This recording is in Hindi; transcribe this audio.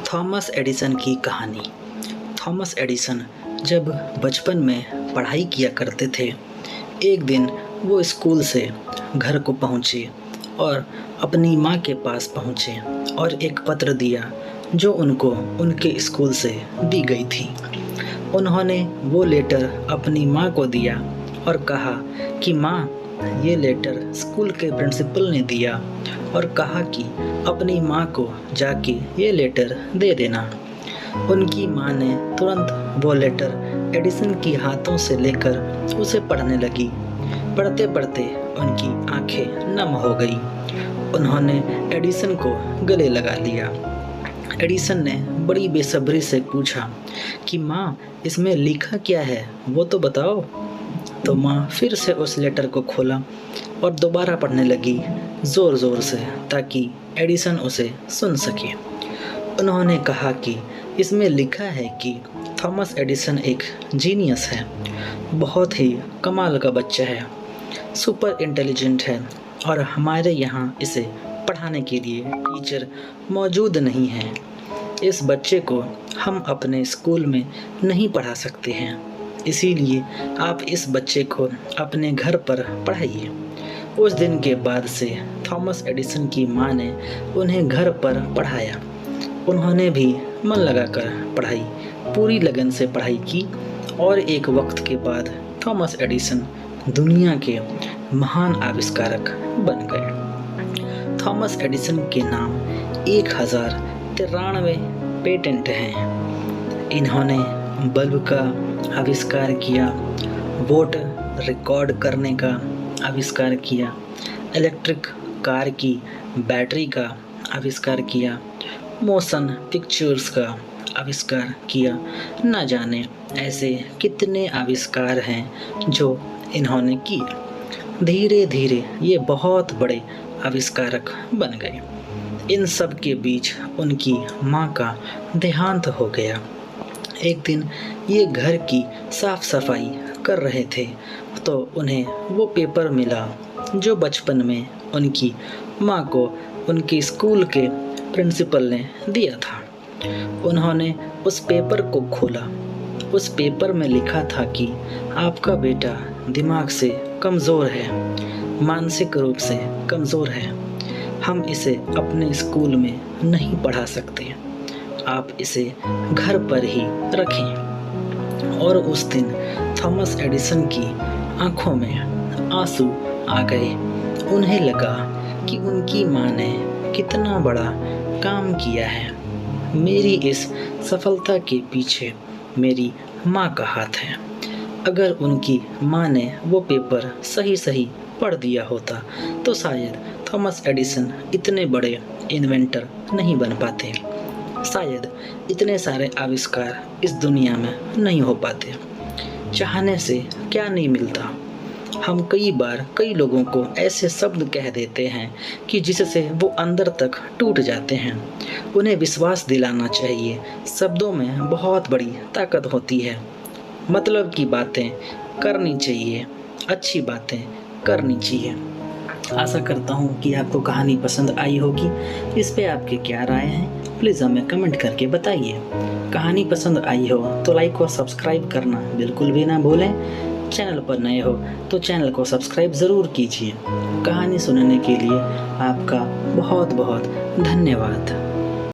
थॉमस एडिसन की कहानी। थॉमस एडिसन जब बचपन में पढ़ाई किया करते थे, एक दिन वो स्कूल से घर को पहुँचे और अपनी माँ के पास पहुँचे और एक पत्र दिया जो उनको उनके स्कूल से दी गई थी। उन्होंने वो लेटर अपनी माँ को दिया और कहा कि माँ, ये लेटर स्कूल के प्रिंसिपल ने दिया और कहा कि अपनी माँ को जाके ये लेटर दे देना। उनकी माँ ने तुरंत वो लेटर एडिसन की हाथों से लेकर उसे पढ़ने लगी। पढ़ते पढ़ते उनकी आंखें नम हो गई। उन्होंने एडिसन को गले लगा लिया। एडिसन ने बड़ी बेसब्री से पूछा कि माँ, इसमें लिखा क्या है, वो तो बताओ। तो माँ फिर से उस लेटर को खोला और दोबारा पढ़ने लगी ज़ोर ज़ोर से, ताकि एडिसन उसे सुन सके। उन्होंने कहा कि इसमें लिखा है कि थॉमस एडिसन एक जीनियस है, बहुत ही कमाल का बच्चा है, सुपर इंटेलिजेंट है और हमारे यहाँ इसे पढ़ाने के लिए टीचर मौजूद नहीं हैं। इस बच्चे को हम अपने स्कूल में नहीं पढ़ा सकते हैं, इसीलिए आप इस बच्चे को अपने घर पर पढ़ाइए। उस दिन के बाद से थॉमस एडिसन की माँ ने उन्हें घर पर पढ़ाया। उन्होंने भी मन लगाकर पढ़ाई, पूरी लगन से पढ़ाई की और एक वक्त के बाद थॉमस एडिसन दुनिया के महान आविष्कारक बन गए। थॉमस एडिसन के नाम 1093 पेटेंट हैं। इन्होंने बल्ब का आविष्कार किया, वोट रिकॉर्ड करने का आविष्कार किया, इलेक्ट्रिक कार की बैटरी का आविष्कार किया, मोशन पिक्चर्स का आविष्कार किया। न जाने ऐसे कितने आविष्कार हैं जो इन्होंने किए। धीरे धीरे ये बहुत बड़े आविष्कारक बन गए। इन सब के बीच उनकी माँ का देहांत हो गया। एक दिन ये घर की साफ सफाई कर रहे थे तो उन्हें वो पेपर मिला जो बचपन में उनकी माँ को उनके स्कूल के प्रिंसिपल ने दिया था। उन्होंने उस पेपर को खोला। उस पेपर में लिखा था कि आपका बेटा दिमाग से कमज़ोर है, मानसिक रूप से कमज़ोर है, हम इसे अपने स्कूल में नहीं पढ़ा सकते, आप इसे घर पर ही रखें। और उस दिन थॉमस एडिसन की आंखों में आंसू आ गए। उन्हें लगा कि उनकी माँ ने कितना बड़ा काम किया है। मेरी इस सफलता के पीछे मेरी माँ का हाथ है। अगर उनकी माँ ने वो पेपर सही सही पढ़ दिया होता तो शायद थॉमस एडिसन इतने बड़े इन्वेंटर नहीं बन पाते, शायद इतने सारे आविष्कार इस दुनिया में नहीं हो पाते। चाहने से क्या नहीं मिलता। हम कई बार कई लोगों को ऐसे शब्द कह देते हैं कि जिससे वो अंदर तक टूट जाते हैं। उन्हें विश्वास दिलाना चाहिए, शब्दों में बहुत बड़ी ताकत होती है। मतलब की बातें करनी चाहिए, अच्छी बातें करनी चाहिए। आशा करता हूँ कि आपको कहानी पसंद आई होगी। इस पे आपके क्या राय हैं, प्लीज़ हमें कमेंट करके बताइए। कहानी पसंद आई हो तो लाइक और सब्सक्राइब करना बिल्कुल भी ना भूलें। चैनल पर नए हो तो चैनल को सब्सक्राइब ज़रूर कीजिए। कहानी सुनने के लिए आपका बहुत बहुत धन्यवाद।